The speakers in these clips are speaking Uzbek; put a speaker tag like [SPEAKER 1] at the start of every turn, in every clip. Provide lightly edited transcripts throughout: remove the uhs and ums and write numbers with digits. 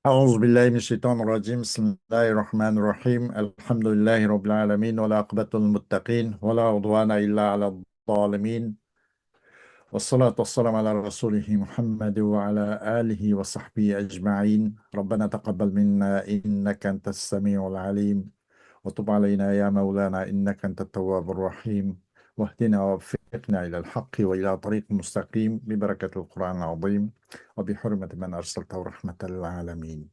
[SPEAKER 1] أعوذ بالله من الشيطان الرجيم. بسم الله الرحمن الرحيم. الحمد لله رب العالمين، ولا عقبة للمتقين، ولا عدوان إلا على الظالمين. والصلاة والسلام على رسوله محمد وعلى آله وصحبه أجمعين. ربنا تقبل منا إنك أنت السميع العليم، وتب علينا يا مولانا إنك أنت التواب الرحيم. واهدنا ووفقنا إلى الحق وإلى طريق مستقيم ببركة القرآن العظيم وبحرمة من أرسلته رحمة للعالمين.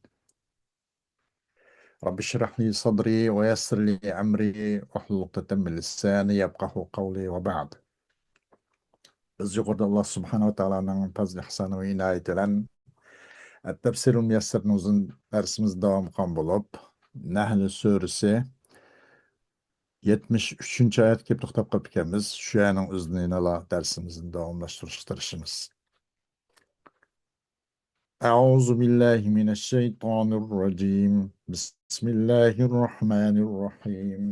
[SPEAKER 1] رب اشرح لي صدري ويسر لي أمري واحلل عقدة من لساني يفقهوا قولي. وبعد. Biz yuqorida Alloh subhanahu va taoloning fazli ihsoni va inoyati bilan At-Tafsirul Muyassarning uzun darsimiz davom qilgan bo'lib, Nahl surasi 73 oyatga kelib to'xtab qolib ekanmiz. Shu yerning o'zini darsimizni davomlashtirishga tirishamiz. أعوذ بالله من الشيطان الرجيم. بسم الله الرحمن الرحيم.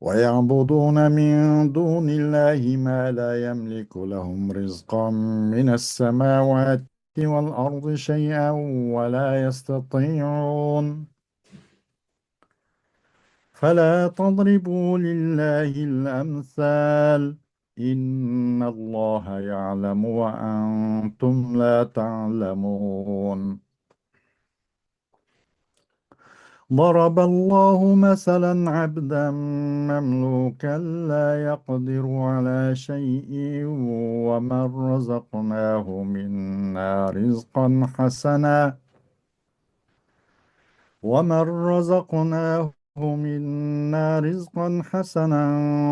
[SPEAKER 1] ويعبدون من دون الله ما لا يملك لهم رزقا من السماوات والأرض شيئا ولا يستطيعون. فلا تضربوا لله الأمثال، إن الله يعلم وأنتم لا تعلمون. ضرب الله مثلا عبدا مملوكا لا يقدر على شيء، ومن رزقناه منا رزقا حسنا ومن رزقناه منا رزقا حسنا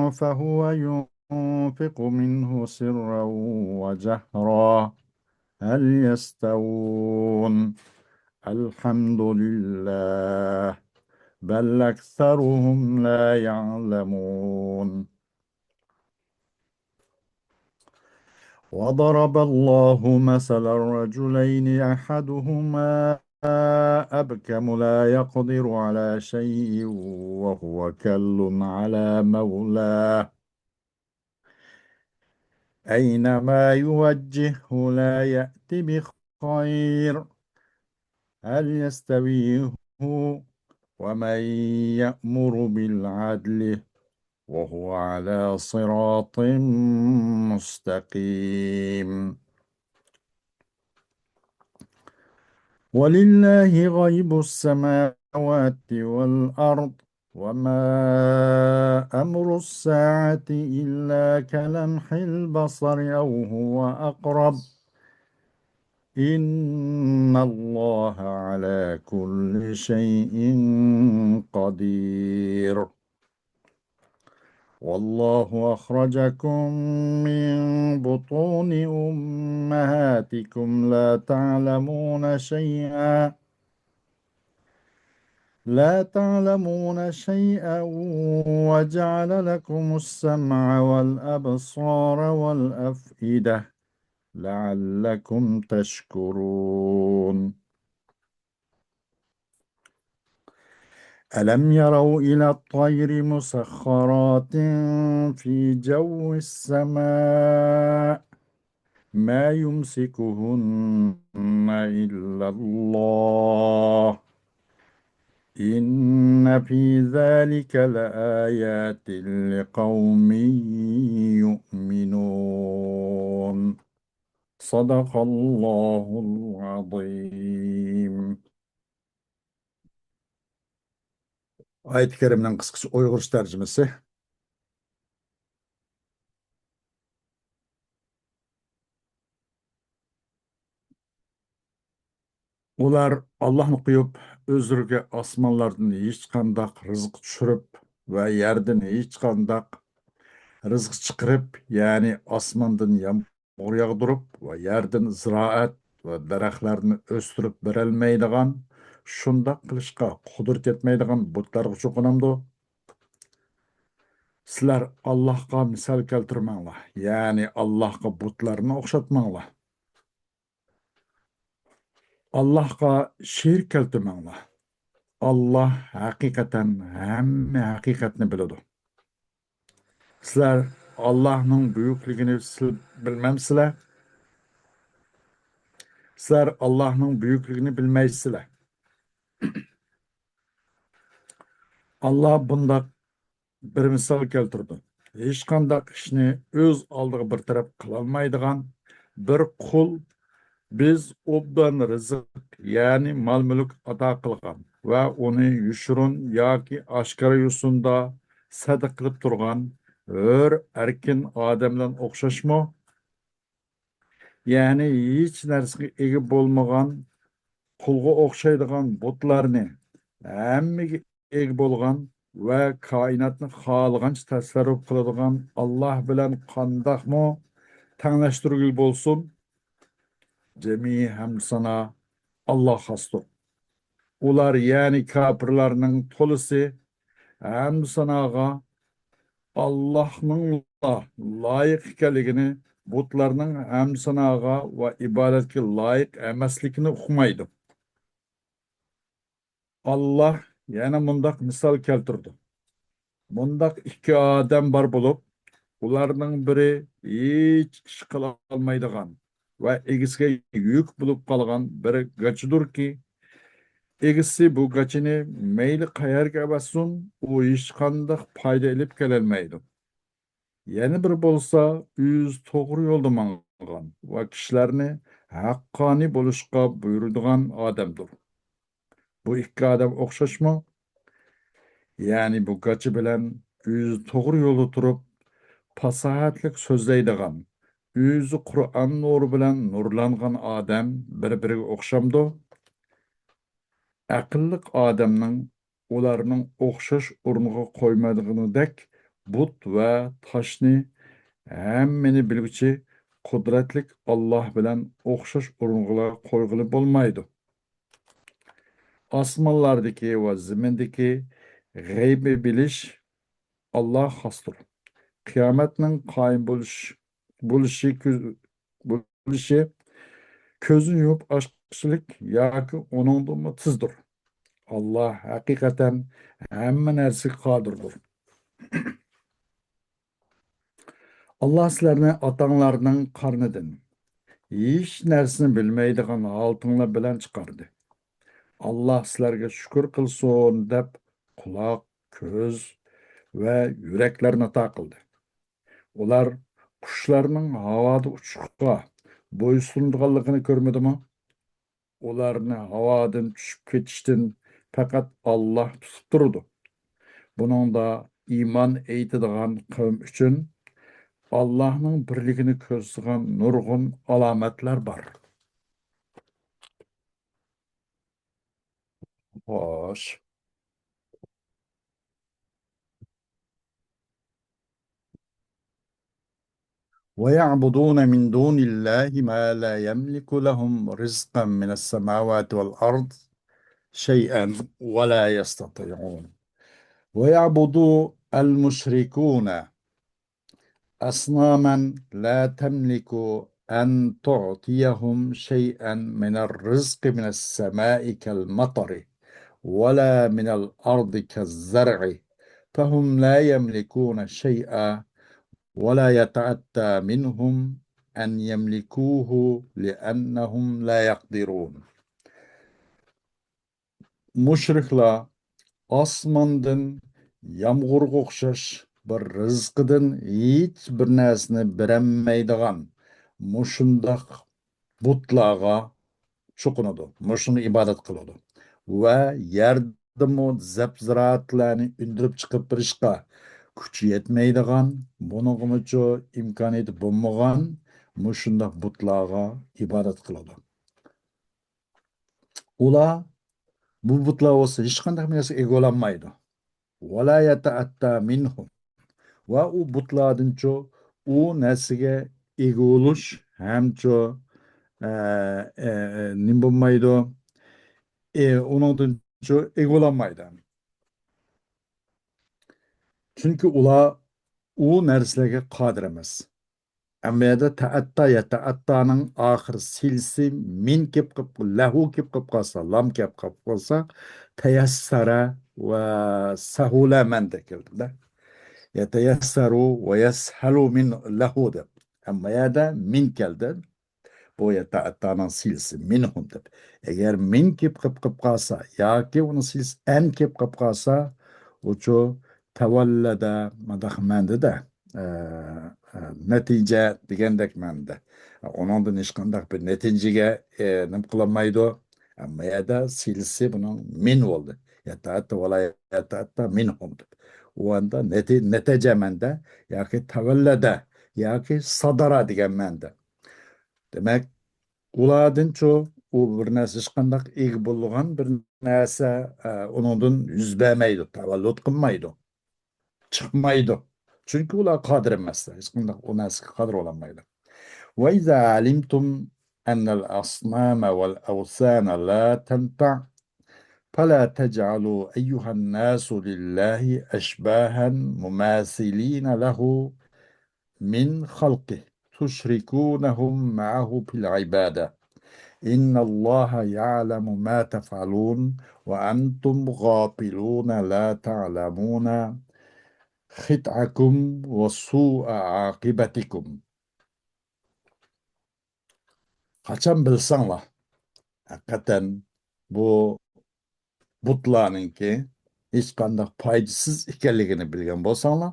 [SPEAKER 1] فهو ينفق منه سرا وجهرا، هل يستوون؟ الحمد لله، بل أكثرهم لا يعلمون. وضرب الله مثلا رجلين أحدهما أبكم لا يقدر على شيء وهو كل على مولاه، أينما يوجهه لا يأتي بخير، هل يستوي هو ومن يأمر بالعدل وهو على صراط مستقيم. ولله غيب السماوات والأرض، وما أمر الساعة إلا كلمح البصر أو هو أقرب، إن الله على كل شيء قدير. والله أخرجكم من بطون أمهاتكم لا تعلمون شيئا وجعل لكم السمع والأبصار والأفئدة لعلكم تشكرون. ألم يروا إلى الطير مسخرات في جو السماء ما يمسكهن إلا الله، إن في ذلك لآيات لقوم يؤمنون. صدق الله العظيم. Ayet-i Kerime'nin kıskısı Uygur tercümesi. Ular Allah'ını qo'yib, o'zlariga osmonlardan hech qandaq rizq tushirib va yerdan hech qandaq rizq chiqarib, ya'ni osmondan yomg'ir yog'dirib va yerdan ziroat va daraxtlarni o'stirib berolmaydigan, shundoq qilishga qudrat yetmaydigan butlarga cho'qinamdi. Sizlar Allohga misol keltirmanglar, ya'ni Allohga butlarni o'xshatmanglar. Allohga sherik keltirmanglar. Allah haqiqatan hamma haqiqatni biladi. Sizlar Allohning buyukligini bilmamsizlar? Sizler Allah'ın büyüklüğünü bilmeysizler. Allah bunda bir misal keltirdi. Hech qanday ishni o'z oldiga bir taraf qilolmaydigan bir qul biz obdan rizq, ya'ni mol-mulk ato qilgan va uni yushurun yoki oshkora yo'sinda sadaqa qilib turgan hur erkin odamdan o'xshashmi? Ya'ni hech narsaga ega bo'lmagan qulga o'xshaydigan butlarni hammaga ega bo'lgan va koinotni xohlagancha tasarruf qiladigan Alloh bilan qandoqmi tanglashtirgil bo'lsin, jami hamd sana Alloh xosdir. Ular ya'ni kofirlarning to'lisi hamd sanoga Allohning loyiq ekanligini, butlarning hamd sanoga va ibodatga loyiq emasligini uqmaydi. Allah yana mundaq misol keltirdi. Mundaq ikki odam bor bo'lib, ularning biri hech ish qila olmaydigan va egisiga yuk bo'lib qolgan biri gachidirki, egisi bu gachini mayli qayerga bassun, u hech qanday foyda ilib kelolmaydi. Yana bir bo'lsa, o'z to'g'ri yo'lda mangan va kishilarni haqqoniy bo'lishga buyuradigan odamdir. Bu ikki odam o'xshashmi? Ya'ni bu gachi bilan o'zi to'g'ri yo'lda turib, fasohatlik so'zlaydigan, o'zi Qur'on nuri bilan nurlangan odam bir-biriga o'xshamdi. Aqlliq odamning ularning o'xshash o'rniga qo'ymadig'inidek but va toshni hammani bilguchi qudratlik Alloh bilan o'xshash o'rniga qo'yg'ili bo'lmaydi. Osmonlardagi va zimindagi g'aybi bilish Alloh xosdir. Qiyomatning qoyim bo'lishi bo'lishi ko'zni yumib ochqichlik yoki uningdan tizdir. Alloh haqiqatan hamma narsaga qodirdir. Alloh sizlarni otanglarning qarnidan hech narsani bilmaydigan holtinglar bilan chiqardi. Alloh sizlarga shukr qilsin deb quloq, ko'z va yuraklarni ato qildi. Ular qushlarning havoda uchishga bo'ysunadiganligini ko'rmadimi? Ularni havodan tushib ketishdan faqat Alloh tutib turdi. Buningda iymon etadigan qavm uchun Allohning birligini ko'rsatgan nurg'un alomatlar bor. Xo'sh. ويعبدون من دون الله ما لا يملك لهم رزقا من السماوات والأرض شيئا ولا يستطيعون. ويعبد المشركون أصناما لا تملك أن تعطيهم شيئا من الرزق من السماء كالمطر ولا من الأرض كالزرع فهم لا يملكون شيئا ولا يتأتى منهم أن يملكوه لأنهم لا يقدرون. مشركلا osmondan yomg'irga o'xshash bir rizqidan hech bir narsani berolmaydigan mushundoq butlarga cho'qinadi, mushuni ibodat qiladi va yerdimi zab-ziroatlarni undirib chiqib berishga kuchi yetmaydigan, buningcha imkoniyati bo'lmagan mushundoq butlarga ibodat qiladi. Ular bu butlar bo'lsa hech qanday narsa ega ololmaydi. Vala yata'atta minhum. Va u butlardincho u narsaga ega bo'lish hamcho nim bo'lmaydi, uningdincho ega ololmaydi. Chunki ular u narsalarga qodir emas. Ammada ta'atta yata'attaning oxir silsi min kelib lahu kelib qolsa, lam kelib qolsa tayassara va sahula manda keldi. Yeteyassaru ve yeshalu min lahu deb. Amma ya da min keldi. bu yata'attaning silsi minhum deb. Agar min qilib qolsa yoki uni silsi an qilib qolsa, uchu tavallada madaq mandida natija degandek manda. Onundan hech qanday bir natijaga nim qilolmaydi. Amma yada silsi buning min bo'ldi. Yata'atta vala yata'atta minhum deb. U anda natija manda yoki tavallada yoki sadara degan manda. Demek ulardan çok o bir narsa hech qanday eg bo'lgan bir narsa onundan yuz bermaydi, tavallud qilmaydi, chiqmaydi. Chunki ular qodir emaslar, hech qanday o narsaga qodir bo'lolmaydi. Ve izâ alimtum ennel asnâme vel evsâne la tenfa' فلا تجعلوا أيها الناس لله أشباها مماثلين له من خلقه تشركونهم معه في العبادة إن الله يعلم ما تفعلون وأنتم غافلون لا تعلمون خطأكم وسوء عاقبتكم. Kaçan bilsanlar, hakikaten bu butlarınki hiç qanday faydasız ekanligini bilgan bo'lsanglar,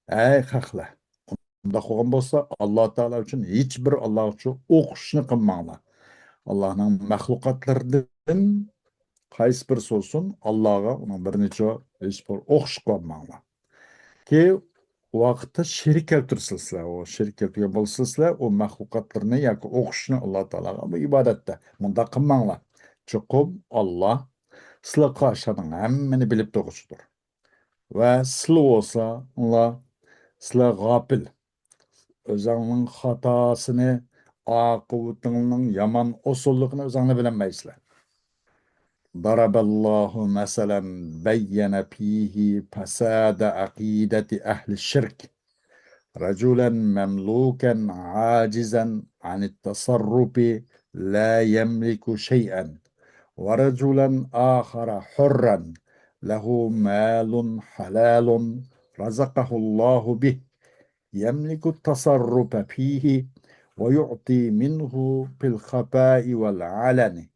[SPEAKER 1] ey haqlar. Bunda qolgan bo'lsa, Alloh taolo uchun hech bir Alloh uchun o'qishni qilmanglar. Allohning mahluqotlaridan qaysi birisi olsun Allah'a onun bir neçe hech bir o'qish qilmanglar. Ki vaqtda sherik keltirsizlar, o sherik keltirgan bo'lsizlar, o mahluqotlarni yoki o'qishni Alloh taologa bu ibodatda bunda qilmanglar. Chuqur Alloh sizlar qarşıdan hammani bilib turibdir. Va sizlar olsa, ular sizlar g'ofil, o'zingning xatosini, oqibatingning yomon usulligini o'zinglar bilmaysizlar. ضرب الله مثلا بين فيه فساد عقيدة أهل الشرك رجلا مملوكا عاجزا عن التصرف لا يملك شيئا ورجلا آخر حرا له مال حلال رزقه الله به يملك التصرف فيه ويعطي منه في الخفاء والعلن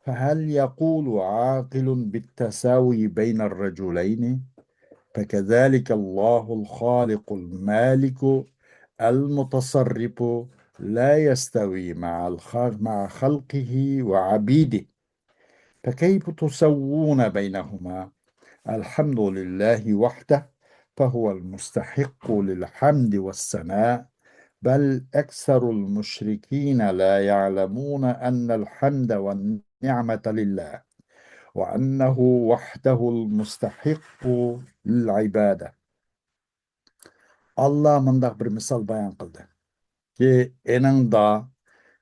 [SPEAKER 1] فهل يقول عاقل بالتساوي بين الرجلين فكذلك الله الخالق المالك المتصرف لا يستوي مع خلقه وعبيده فكيف تسوون بينهما الحمد لله وحده فهو المستحق للحمد والثناء بل أكثر المشركين لا يعلمون أن الحمد والنعمة لله وأنه وحده المستحق للعبادة. Allah mındaq bir misal bayan qildi ki eningda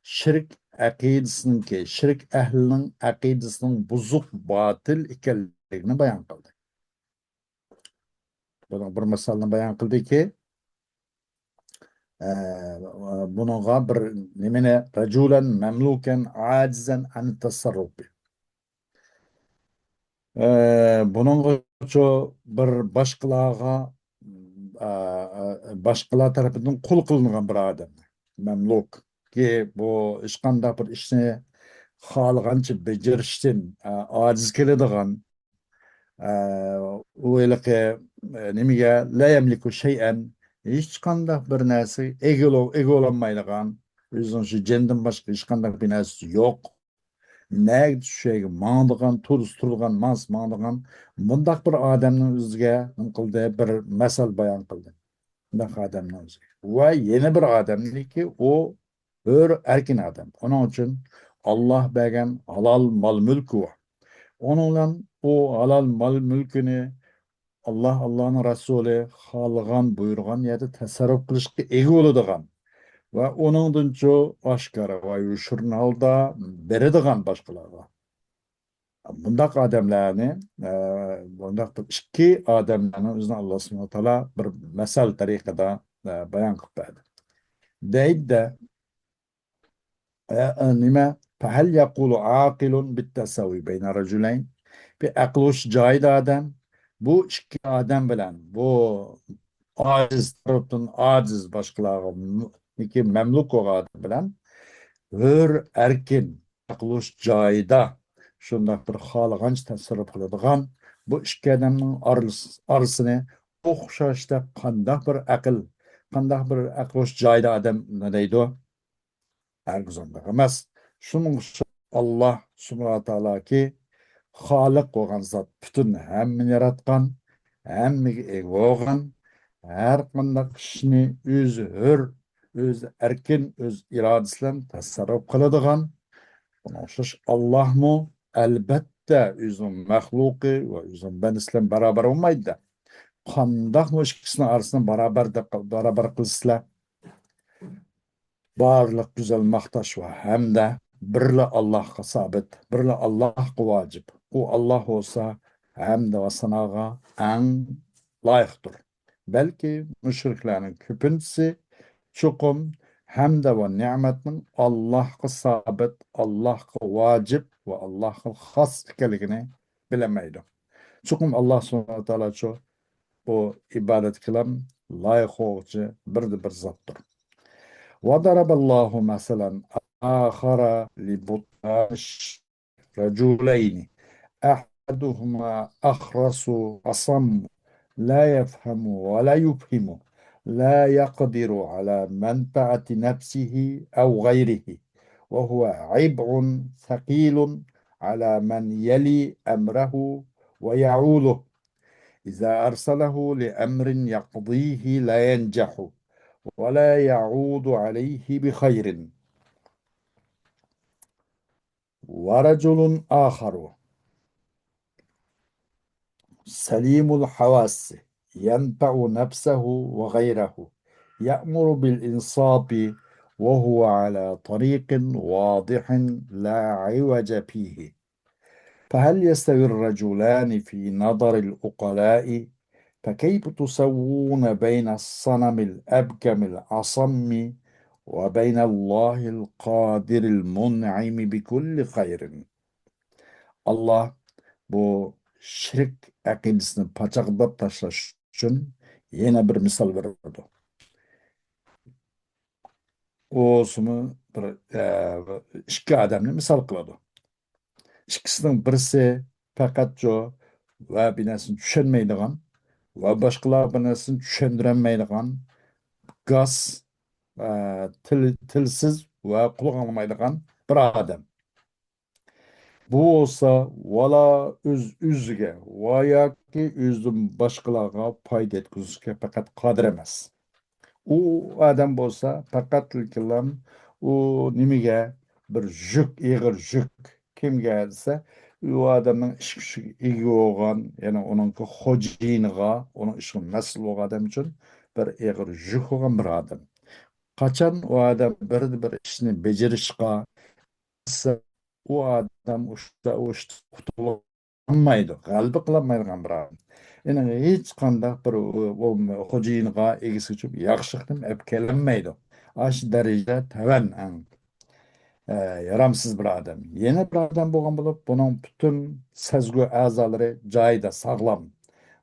[SPEAKER 1] shirk aqidasininki, shirk ahlining aqidasining buzuq, botil ekanligini bayan qildi. Buni bir misolni bayan qildiki, buningga bir nimani rajulan mamlukan ajizan an tasarruf. Buningga bir boshqalar tarafidan qul qilingan bir odam mamluk ki bu hech qanday bir ishni xohlagancha bajarishdan ojiz keladigan u nimaga la yamliku shay'an hech qanday bir narsa ega ololmaydigan o'zining shu jendan boshqa hech qanday bir narsasi yo'q. Nəydi şu şeyə mağdığan, turgan, mağdığan bundaq bir adamın özüge bir məsəl bayan qıldı. Bundaq adamın özüge. Ve yeni bir adamdı ki o erkin adam. Onun için Allah bəgən halal mal mülkü var. Onunla o halal mal mülkünü Allah'ın Resulü xalğan, buyurğan yerde tasarruf qilishga ega oladigan ve onundan çok aşkara ve yuşurun halda beredigan başkalarga. Bundaq adamlarni, bundaq iki adamlarni o'zini Alloh subhanahu va taolo bir masal tariqada bayon qilib berdi. Deydi nima fahal yaqulu aqilun bittasawi bayna rajulayn bir aqlush joyida adam bu ikki adam bilan bu aciz tarafdan aciz başkalarga memluk olan bilan hür erkin qilish joyida shundoq bir xohlagancha tasarruf qiladigan bu ikki odamning orasini o'xshashda qandoq bir aql joyida odam nima deydi hargiz undoq emas. Shuning uchun Alloh subhanahu taoloki xoliq bo'lgan zot butun hammani yaratgan, hammaga ega bo'lgan, har qanday ishni o'zi hur, o'zi erkin, o'z irodasi bilan tasarruf qiladigan. Buna o'xshash Allohmu albatta o'zining maxluqi va o'zining bandasi bilan barobar bo'lmaydi. Qandoq bu ikkisini orasini barobar qilsizlar, barliq güzel maqtash va hamda birla Allohga sabit, birla Allohga vojib. U Alloh bo'lsa hamda va sanoga eng loyiqdir. Balki mushriklarning ko'pinchisi chuqum hamda va ne'matning Allohga sabit, Allohga vojib va Allohga xos ekanligini bilamaydi. Chuqum Alloh subhanahu va taolo shu bu ibodat qilam loyiq bo'luvchi bir zotdir. وضرب الله مثلا آخر لبطاش رجلين أحدهما أخرس أصم لا يفهم ولا يفهم لا يقدر على منفعة نفسه أو غيره وهو عبء ثقيل على من يلي أمره ويعوله إذا أرسله لأمر يقضيه لا ينجح ولا يعود عليه بخير. ورجل آخر سليم الحواس ينفع نفسه وغيره يأمر بالإنصاف وهو على طريق واضح لا عوج فيه. فهل يستوي الرجلان في نظر العقلاء؟ فكيف تسوون بين الصنم الأبكم الأصم وبين الله القادر المنعم بكل خير. Allah bu şirk akidesini paçaklap taşlaş için yine bir misal verdi. O'sini ikki odamni misol qiladi. Ikkisining birisi faqat va bir narsani tushunmaydigan va boshqalar bir narsani tushundirolmaydigan gaz tilsiz va quloq olmaydigan bir odam. Bu olsa vala o'ziga va yoki o'zidan boshqalarga foyda yetkazishga faqat qodir emas. U odam bo'lsa faqat u nimaga bir ig'ir yuk kimga desa u odamning ish kuchiga ega bo'lgan, ya'ni uning xo'jayiniga, uning ishga mas'ul bo'lgan odam uchun bir ig'ir yuk bo'lgan bir odam. Qachon u odam bir ishni bajarishga u odam o'shda qutulolmaydi, g'alaba qilolmaydigan bir odam. Yani hech qanday bir xo'jayiniga egisi uchun yaxshilikni olib kelolmaydi. Ash darajada tavan yaramsiz bir odam. Yana bir odam bo'lgan bo'lib, buning butun sezgu a'zolari joyida sog'lom.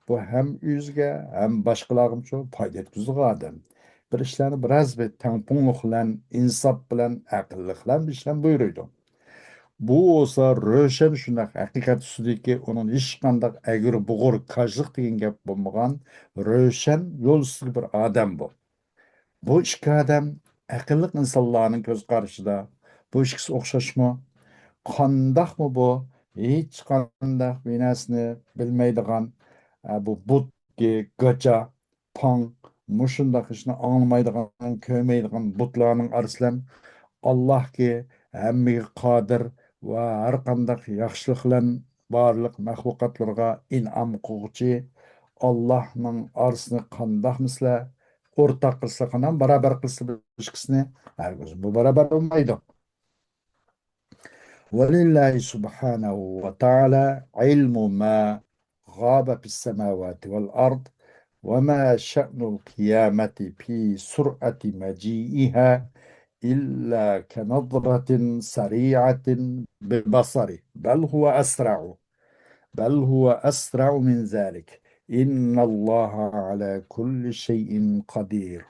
[SPEAKER 1] Bu ham o'ziga, ham boshqalarga uchun foyda yetkazadigan odam. Bir ishlarni biroz bir tangpungliq bilan, insof bilan, aqlliq bilan ishlar buyuruydi. Bu olsa ro'shan shunday haqiqat ustidagi uning hech qanday agri bug'ur kajliq degan gap bo'lmagan ro'shan yo'l ustidagi bir odam bu. Bu ikki odam aqlli insonlarning ko'z qarashida bu ikkisi o'xshashmi? Qandoqmi bu? Hech qanday bir narsani bilmaydigan bu butki, gacha, pang, mushundaq ishni anglamaydigan, ko'rmaydigan butlarning orasidan Allohga hammaga qodir va har qanday yaxshilik bilan barliq maxluqotlarga in'om qiluvchi Allohning orasini qandoq misla o'rtaq qilsa, qanday barobar qilsa bu ikkisini hargiz bu barobar bo'lmaydi. ولله سبحانه وتعالى علم ما غاب في السماوات والأرض وما شأن القيامة في سرعة مجيئها إلا كنظرة سريعة بالبصر بل هو أسرع من ذلك إن الله على كل شيء قدير.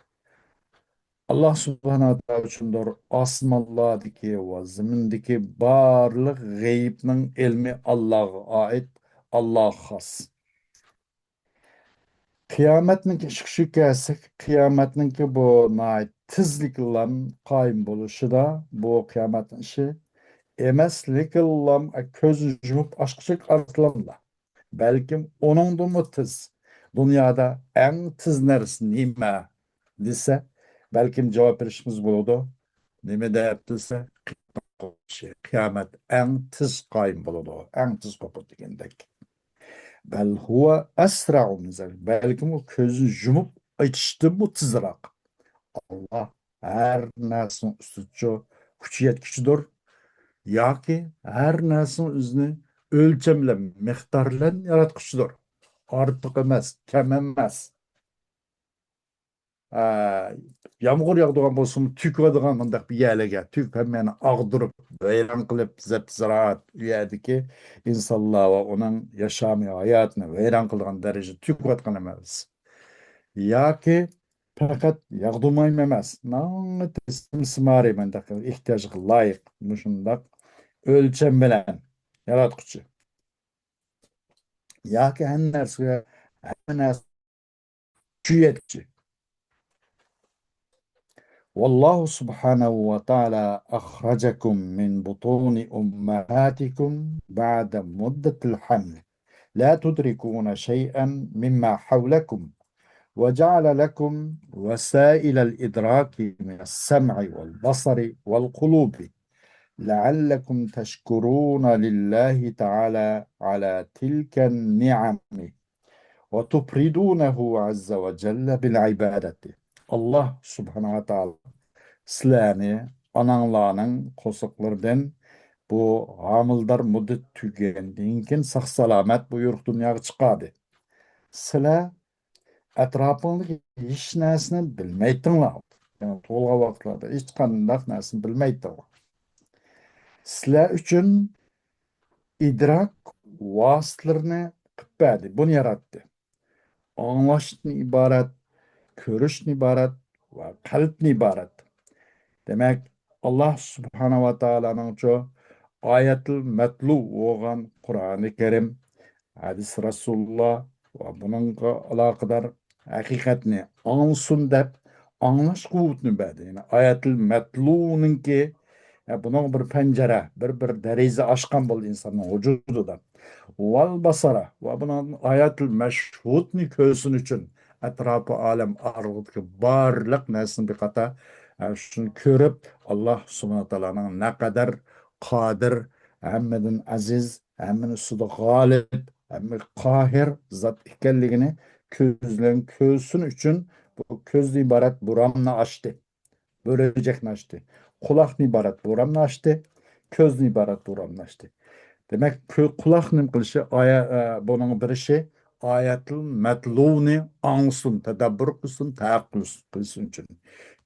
[SPEAKER 1] Allah subhanahu wa ta'ala üçündür asmanlardaki ve zimindeki barlık gayibinin ilmi Allah'a ait, Allah'a has. Kıyametninki şu kelsek, kıyametninki bu nait tizlik olan kaim buluşu da bu kıyametin işi emeslik olan közü jumup aşkışık artlamla. Belkim onun da mı tiz? Dünyada en tiz neresi nime dese belkim cevap verişimiz buludu. Nime deyip dese şey, kıyamet en tiz kaim buludu. En tiz koput degendek. Bel huve esra'u min zalik. Belki o közü yumup açtı bu tızrak. Allah her nesin üstüçü küçü yetkişidir. Ya ki her nesin üzünü ölçemle, miktarla yaratmıştır. Artık emez, kem emez. Yağmur yağdığan bolsun, tük vadığan mındak bir yerlege, tük hemen ağdırıp, veyran kılıp, zep ziraat üyedeki insanlığa ve onun yaşamı, hayatını veyran kılgan derece tük vatkan emez. Ya ki fakat yağdırmayım emez. Nağını teslim simari mındak, ihtiyacı layık, muşundak, ölçem bilen, yaratkucu. Ya ki her nersi, küyetçi. والله سبحانه وتعالى أخرجكم من بطون أمهاتكم بعد مدة الحمل لا تدركون شيئا مما حولكم وجعل لكم وسائل الإدراك من السمع والبصر والقلوب لعلكم تشكرون لله تعالى على تلك النعم وتفردونه عز وجل بالعبادة. الله سبحانه وتعالى sizlarni ananglarning qo'shiqlaridan bu homildor muddat tugagandan keyin sog' salomat bu yurq dunyoga chiqadi. Sizlar atrofingdagi hech narsani bilmaydinglar. Yani to'lg'an vaqtlarda hech qanday narsani bilmaydinglar. Sizlar uchun idrok vositalarini qilib berdi, buni yaratdi. Anglashdan iborat, ko'rishdan iborat va qalbdan iborat. Demek Allah Subhanahu va Taala'nın şu ayetil metlu olan Kur'an-ı Kerim, hadis Resulullah ve bunun alakadar hakikatini anlasın dep anlaş kuvvetini verdi. Yani ayetil metlu'nun ki bunun bir pencere, bir derize aşkan bol insanın vücududan. Val basara ve bunun ayetil meşhudni köysün için etrafı alem arlıkı barlık nesin bir kata şunu körüp Allah subhanahu teala'nın ne kadar kadir, hemmedin aziz, hemmin üstüde galip, hemmin kahir zat ikenligini közlen köysün için bu közlü ibaret buramını açtı. Bölecekni açtı. Kulakni ibaret buramını açtı. Közlü ibaret buramını açtı. Demek kulak nim kılışı bunun birisi ayetul metluni ansın, tedabbür kılsın, teakkül kılsın için.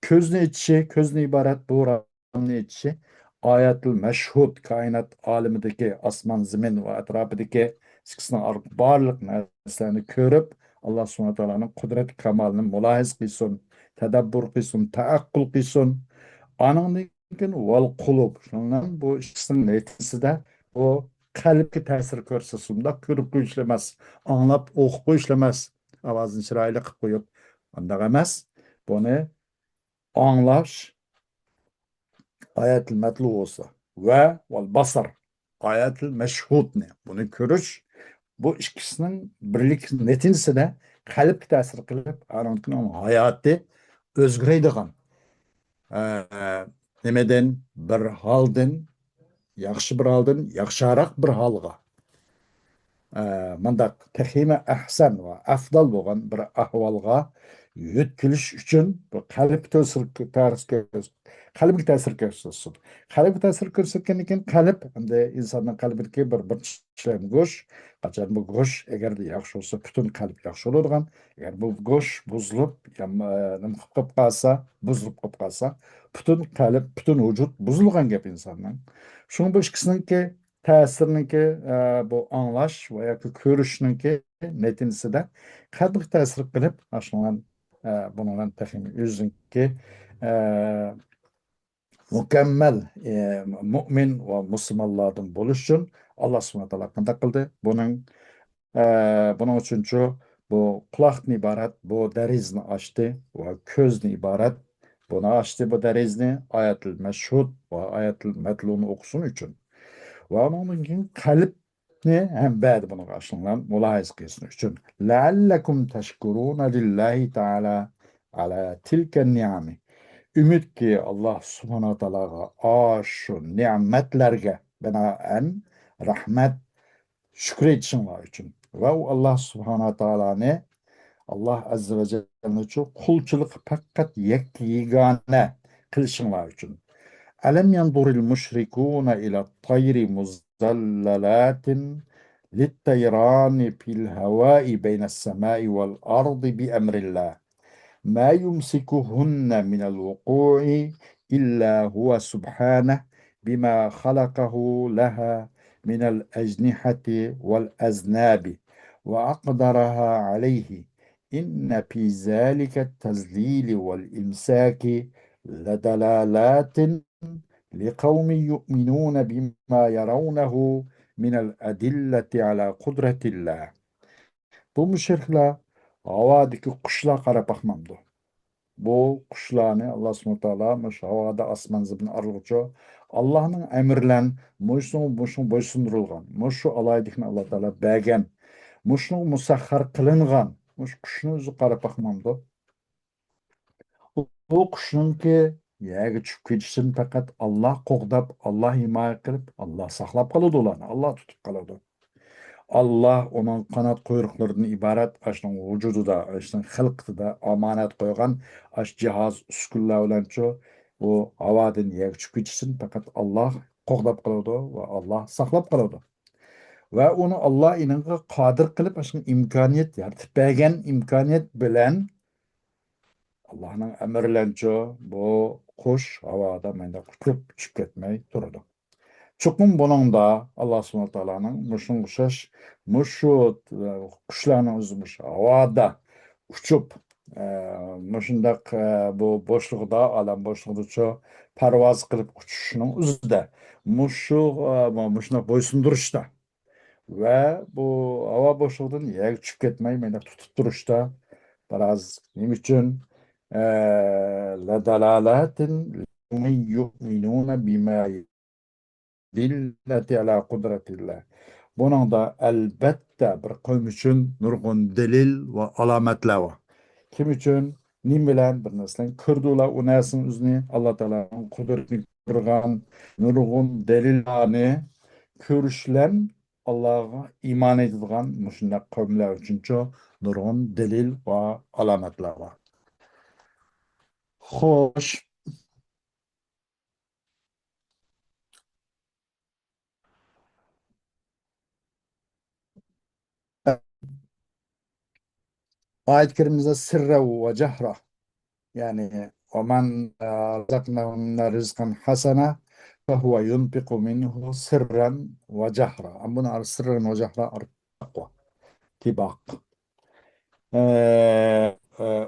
[SPEAKER 1] Közünü içi, közünü ibaret bu oranını içi ayetul meşhud kainat alemindeki asman, zemin ve etrafındaki sıkısına barlık neslerini körüp Allah subhanahu teala'nın kudret kamalını mülahiz kılsın, tedabbür kılsın, teakkül kılsın. Ananın val kulub. Şundan bu ikisinin neticesinde o kalpki ta'sir ko'rsatsin da ko'rib qo'yishlamaz anglab o'qib qo'yishlamaz ovozini chiroyli qilib qo'yib undoq emas buni anglash oyatil matlu bo'lsa va val basar oyatil mashhudni buni ko'rish bu ikkisining birlik neticasida qalbga ta'sir qilib hayoti o'zgaradigan nimadan bir holdan yaxshi bir holdan yaxshiroq bir holga мындак тәхиме әхсән ва афдал булган бер ахвалга йөткилиш өчен kalp ta'sir ko'rsatsin. Qalb ta'sir ko'rsatgan ekan qalb endi insonning qalbidagi bir ishlam go'sh qachon bu go'sh agarda yaxshi bo'lsa butun qalb yaxshi bo'ladigan agar bu go'sh buzilib nima qilib qolsa buzilib qolib qolsa butun qalb butun vujud buzilgan gap insonning shuning bu ikkisiniki ta'sirniki bu anglash va yoki ko'rishniki neticasida qattiq ta'sir qilib bundan o'ziniki e, mükemmel mümin ve Müslümanlardan buluş için Allah subhanahu wa ta'ala kandak kıldı. Bunun için bu kulakni ibaret bu derizni açtı ve közni ibaret bunu açtı bu derizni ayetül meşhud ve ayetül metlunu okusun için. Ve onun için kalpni hem bad bunu karşılığından mülahaz kılsın için. Leallekum teşkuruna lillahi teala ala tilken ni'ami. Ümit ki Allah subhanahu ta'alaga şu nimetlerge binaen rahmet şükretsinler için. Ve Allah subhanahu ta'ala Allah azze ve celle için kulçuluk fakat yegane kılsınlar için. Alem yanzuril müşrikûne ila tayri muzzallalatin للطيران في الهواء بين السماء والأرض بأمر الله ما يمسكهن من الوقوع إلا هو سبحانه بما خلقه لها من الأجنحة والأذناب وأقدرها عليه إن في ذلك التذليل والإمساك لدلالات لقوم يؤمنون بما يرونه من الأدلة على قدرة الله. Bu müşrikler havadaki kuşlar qarab baxmamdı. Bu kuşlarni Allah subhanahu wa ta'ala mush havada asman zibin arg'uchi Allohning emrilan mushun bo'ysundirilgan. Mushu alaydikni Allah Taala bergan. Mushun musaxxar qilingan. Mush qushni o'zi qarab baxmamdi. Bu qushningki yerga tushib ketishini faqat Alloh qo'g'dab, Alloh himoya qilib, Alloh saqlab qoladi ularni. Alloh tutib qoladi. Allah onun kanat kuyruklarından ibaret aşının vücudu da, aşının hılkı da amanet koygan aş cihaz üsküller olan o havadan yer çıkıcısın fakat Allah qo'g'dab qoladi ve Allah saqlab qoladi. Ve onu Allah inanga qodir qilib aşının imkoniyat yaratib bergan imkoniyat bilan Allah'ın emrlerince bu qush havada menda quchib tushib ketmay turadi. Çuqum buningda Alloh subhanahu va taoloning mushunga o'xshash mushu qushlarning o'zi havoda uchib mushundaq bu bo'shliqda olam bo'shlig'icha parvoz qilib uchishning o'zida mushuni bo'ysundirishda va bu havo bo'shlig'idan yerga tushib ketmay meni tutib turishda biroz nima uchun ladalalatin yu'minuna bima dillati ala qudratillah. Bunun da elbette bir kavim için nurgun delil ve alametler var. Kim için? Nim bilen bir neslen kırdılar o nesin üzni Allah Teala'nın kudretini kırgan nurgun delillerini körüşlen Allah'a iman edilgan müşünde kavimler için çok nurgun delil ve alametler var. Hoş. Ayet-i kerimizde sırra ve cehra yani وَمَنْ رَزَقْنَهُ مِنَّا رِزْقًا حَسَنًا فَهُوَ يُنْفِقُ مِنْهُ سِرًّا وَجَهْرًا. Bunlar sırrın ve cehra takva, tibak.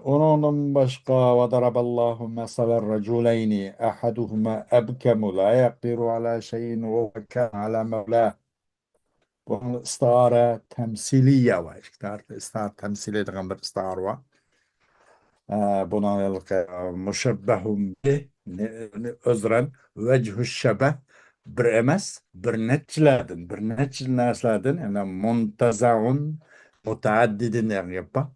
[SPEAKER 1] Onun başka وَضَرَبَ اللّٰهُ مَثَلَ الرَّجُلَيْنِ أَحَدُهُمَا أَبْكَمُ لَا يَقْدِرُ عَلَى شَيْءٍ وَهُوَ كَانَ عَلَى مَوْلَاهُ. Bunun istare temsiliye var. İstare temsil edilen bir istare var. Buna müşebbehun bih özren vechü şebeh bir emas bir neçil narsalardan yani muntazaun mutaaddidin yani yapma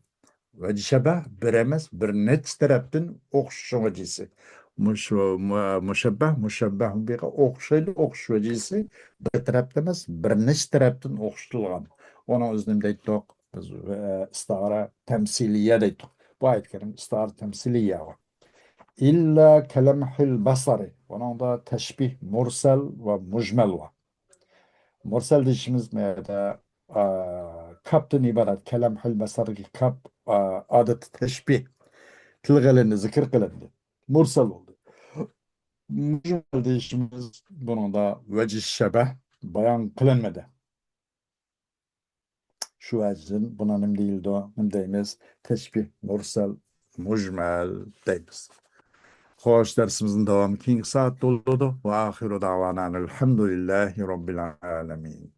[SPEAKER 1] ve şebeh bir emas bir neç taraftan o'xshash vecisi müşebbehun bih o'xshash vecisi bir tarafdan emas bir neç taraftan o'xshatilgan ona o'zim deydik biz istara temsiliye deydik. Bu ayet-i kerim istihar temsiliye var. İlla kelemhil basari. Onun da teşbih mursel ve mucmel var. Mursel dişimiz meyde kaptın ibaret. Kelemhil basari kap adet teşbih. Tilgelendi, zikir kılındı. Mursel oldu. Mucmel dişimiz bunun da vecih şebeh bayan kılınmadı. Şu vecihsin buna nem değildi o. Nem deyimiz teşbih mursel mucmel deyimiz. Xo'sh, darsimizning davomi keyingi soatda bo'ladi. Va axiru da'vana alhamdulillahi robbil alamin.